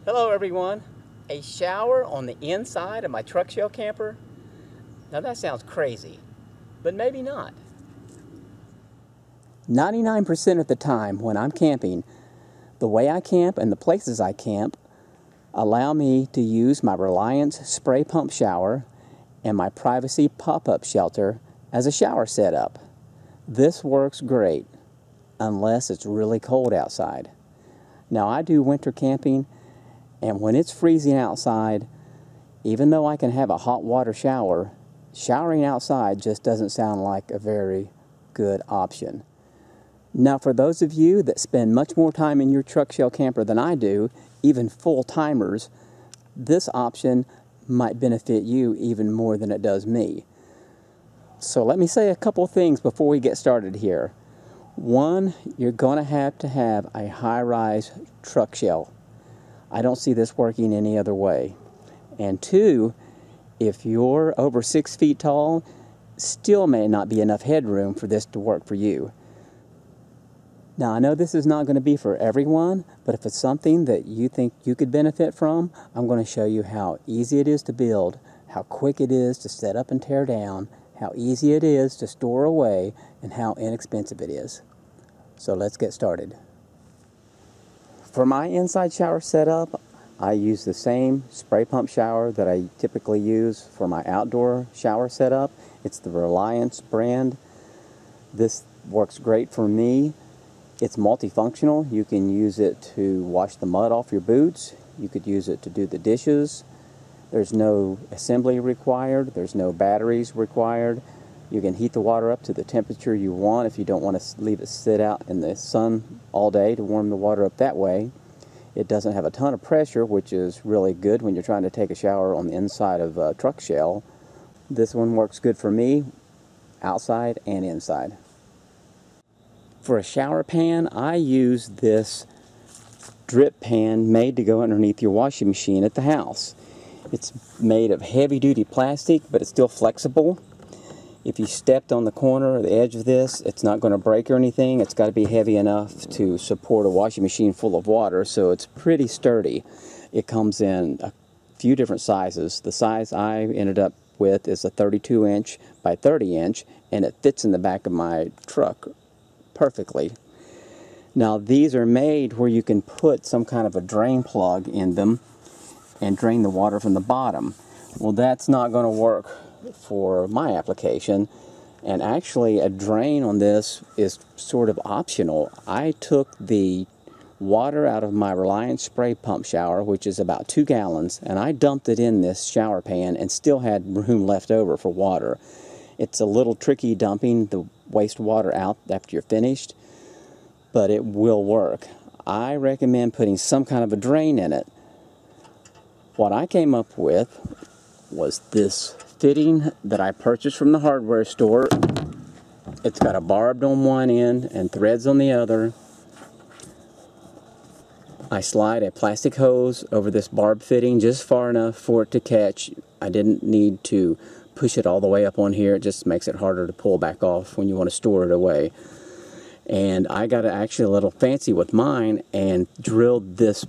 Hello everyone. A shower on the inside of my truck shell camper? Now that sounds crazy, but maybe not. 99% of the time when I'm camping, the way I camp and the places I camp allow me to use my Reliance spray pump shower and my Privacy pop-up shelter as a shower setup. This works great unless it's really cold outside. Now I do winter camping, and when it's freezing outside, even though I can have a hot water shower, showering outside just doesn't sound like a very good option. Now for those of you that spend much more time in your truck shell camper than I do, even full-timers, this option might benefit you even more than it does me. So let me say a couple things before we get started here. One, you're going to have a high-rise truck shell. I don't see this working any other way. And two, if you're over 6 feet tall, still may not be enough headroom for this to work for you. Now I know this is not going to be for everyone, but if it's something that you think you could benefit from, I'm going to show you how easy it is to build, how quick it is to set up and tear down, how easy it is to store away, and how inexpensive it is. So let's get started. For my inside shower setup, I use the same spray pump shower that I typically use for my outdoor shower setup. It's the Reliance brand. This works great for me. It's multifunctional. You can use it to wash the mud off your boots. You could use it to do the dishes. There's no assembly required. There's no batteries required. You can heat the water up to the temperature you want if you don't want to leave it sit out in the sun all day to warm the water up that way. It doesn't have a ton of pressure, which is really good when you're trying to take a shower on the inside of a truck shell. This one works good for me, outside and inside. For a shower pan, I use this drip pan made to go underneath your washing machine at the house. It's made of heavy-duty plastic, but it's still flexible. If you stepped on the corner or the edge of this, it's not going to break or anything. It's got to be heavy enough to support a washing machine full of water, so it's pretty sturdy. It comes in a few different sizes. The size I ended up with is a 32-inch by 30-inch, and it fits in the back of my truck perfectly. Now these are made where you can put some kind of a drain plug in them and drain the water from the bottom. Well, that's not going to work for my application, and actually a drain on this is sort of optional. I took the water out of my Reliance spray pump shower, which is about 2 gallons, and I dumped it in this shower pan and still had room left over for water. It's a little tricky dumping the wastewater out after you're finished, but it will work. I recommend putting some kind of a drain in it. What I came up with was this fitting that I purchased from the hardware store. It's got a barbed on one end and threads on the other. I slide a plastic hose over this barb fitting just far enough for it to catch. I didn't need to push it all the way up on here. It just makes it harder to pull back off when you want to store it away. And I got actually a little fancy with mine and drilled this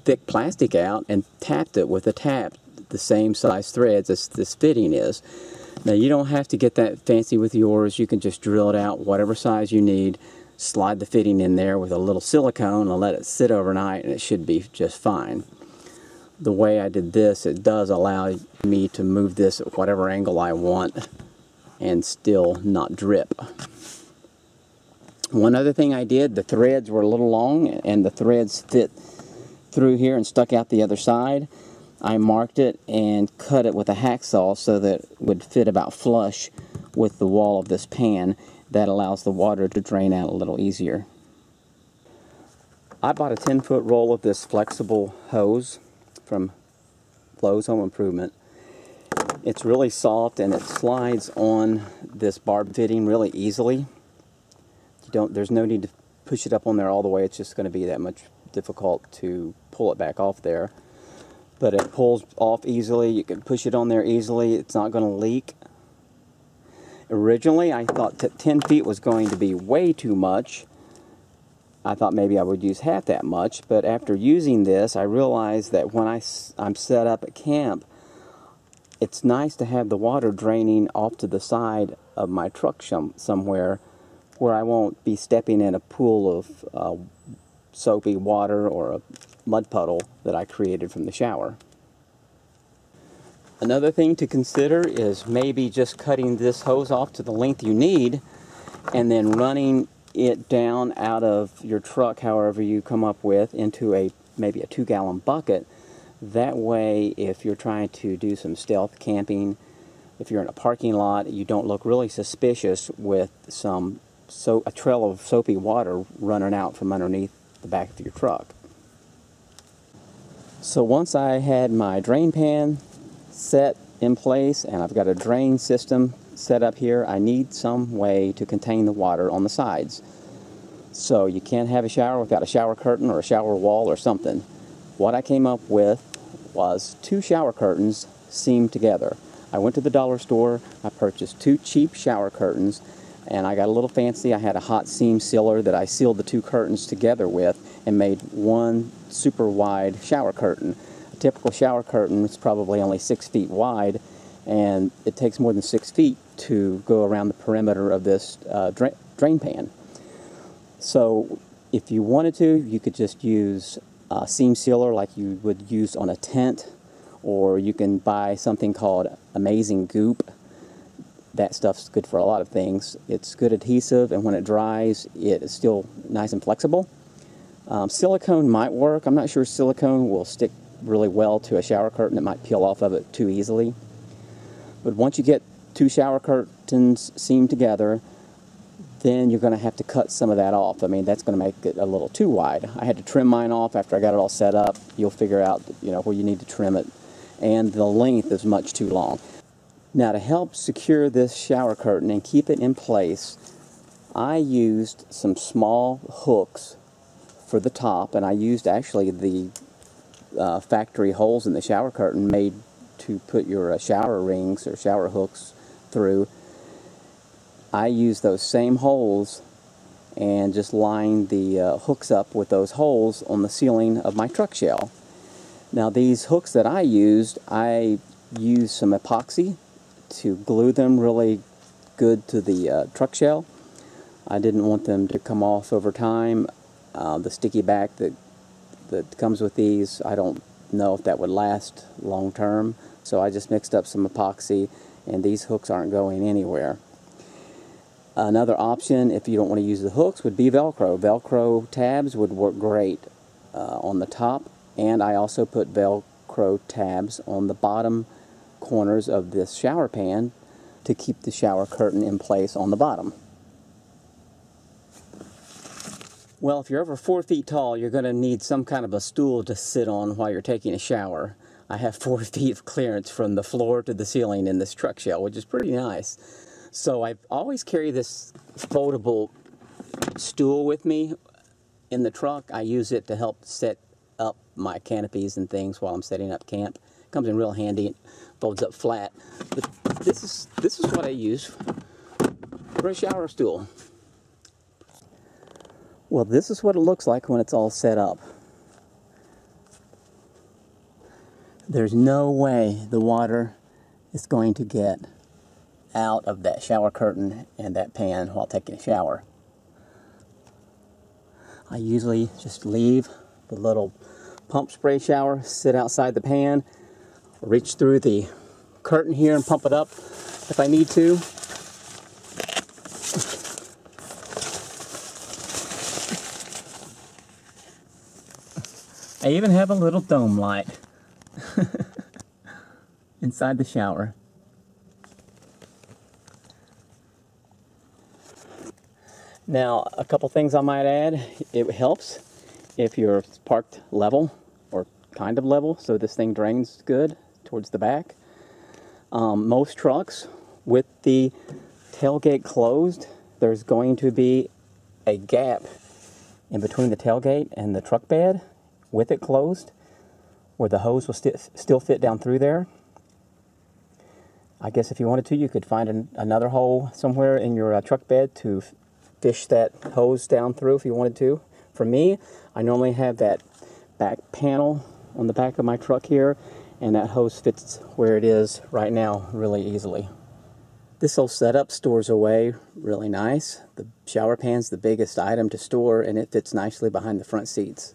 thick plastic out and tapped it with a tap, the same size threads as this fitting is. Now you don't have to get that fancy with yours. You can just drill it out whatever size you need, slide the fitting in there with a little silicone and let it sit overnight, and it should be just fine. The way I did this, it does allow me to move this at whatever angle I want and still not drip. One other thing I did, the threads were a little long and the threads fit through here and stuck out the other side. I marked it and cut it with a hacksaw so that it would fit about flush with the wall of this pan. That allows the water to drain out a little easier. I bought a 10-foot roll of this flexible hose from Lowe's Home Improvement. It's really soft and it slides on this barb fitting really easily. There's no need to push it up on there all the way. It's just going to be that much difficult to pull it back off there. But it pulls off easily. You can push it on there easily. It's not going to leak. Originally, I thought that 10 feet was going to be way too much, I thought maybe I would use half that much, but after using this, I realized that when I'm set up at camp, it's nice to have the water draining off to the side of my truck somewhere where I won't be stepping in a pool of soapy water or a mud puddle that I created from the shower. Another thing to consider is maybe just cutting this hose off to the length you need and then running it down out of your truck, however you come up with, into maybe a 2-gallon bucket. That way, if you're trying to do some stealth camping, if you're in a parking lot, you don't look really suspicious with a trail of soapy water running out from underneath the back of your truck. So once I had my drain pan set in place and I've got a drain system set up here, I need some way to contain the water on the sides. So you can't have a shower without a shower curtain or a shower wall or something. What I came up with was 2 shower curtains seamed together. I went to the dollar store, I purchased 2 cheap shower curtains, and I got a little fancy. I had a hot seam sealer that I sealed the 2 curtains together with and made one super wide shower curtain. A typical shower curtain is probably only 6 feet wide, and it takes more than 6 feet to go around the perimeter of this drain pan. So if you wanted to, you could just use a seam sealer like you would use on a tent, or you can buy something called Amazing Goop. That stuff's good for a lot of things. It's good adhesive, and when it dries, it is still nice and flexible. Silicone might work. I'm not sure silicone will stick really well to a shower curtain. It might peel off of it too easily. But once you get 2 shower curtains seamed together, then you're going to have to cut some of that off. I mean, that's going to make it a little too wide. I had to trim mine off after I got it all set up. You'll figure out, where you need to trim it. And the length is much too long. Now, to help secure this shower curtain and keep it in place, I used some small hooks for the top, and I used actually the factory holes in the shower curtain made to put your shower rings or shower hooks through. I used those same holes and just lined the hooks up with those holes on the ceiling of my truck shell. Now, these hooks that I used some epoxy to glue them really good to the truck shell. I didn't want them to come off over time. The sticky back that comes with these, I don't know if that would last long term, so I just mixed up some epoxy, and these hooks aren't going anywhere. Another option, if you don't want to use the hooks, would be Velcro. Velcro tabs would work great on the top, and I also put Velcro tabs on the bottom corners of this shower pan to keep the shower curtain in place on the bottom. Well, if you're over 4 feet tall, you're going to need some kind of a stool to sit on while you're taking a shower. I have 4 feet of clearance from the floor to the ceiling in this truck shell, which is pretty nice. So I always carry this foldable stool with me in the truck. I use it to help set up my canopies and things while I'm setting up camp. It comes in real handy. It folds up flat. But this is what I use for a shower stool. Well, this is what it looks like when it's all set up. There's no way the water is going to get out of that shower curtain and that pan while taking a shower. I usually just leave the little pump spray shower sit outside the pan, reach through the curtain here and pump it up if I need to. I even have a little dome light inside the shower. Now, a couple things I might add. It helps if you're parked level or kind of level, so this thing drains good towards the back. Most trucks, with the tailgate closed, there's going to be a gap in between the tailgate and the truck bed with it closed, where the hose will still fit down through there. I guess if you wanted to, you could find another hole somewhere in your truck bed to fish that hose down through if you wanted to for me, I normally have that back panel on the back of my truck here, and that hose fits where it is right now really easily. This whole setup stores away really nice. The shower pan's the biggest item to store, and it fits nicely behind the front seats.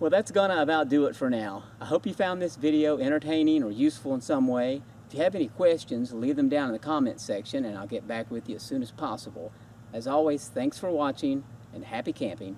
Well, that's gonna about do it for now. I hope you found this video entertaining or useful in some way. If you have any questions, leave them down in the comments section and I'll get back with you as soon as possible. As always, thanks for watching and happy camping.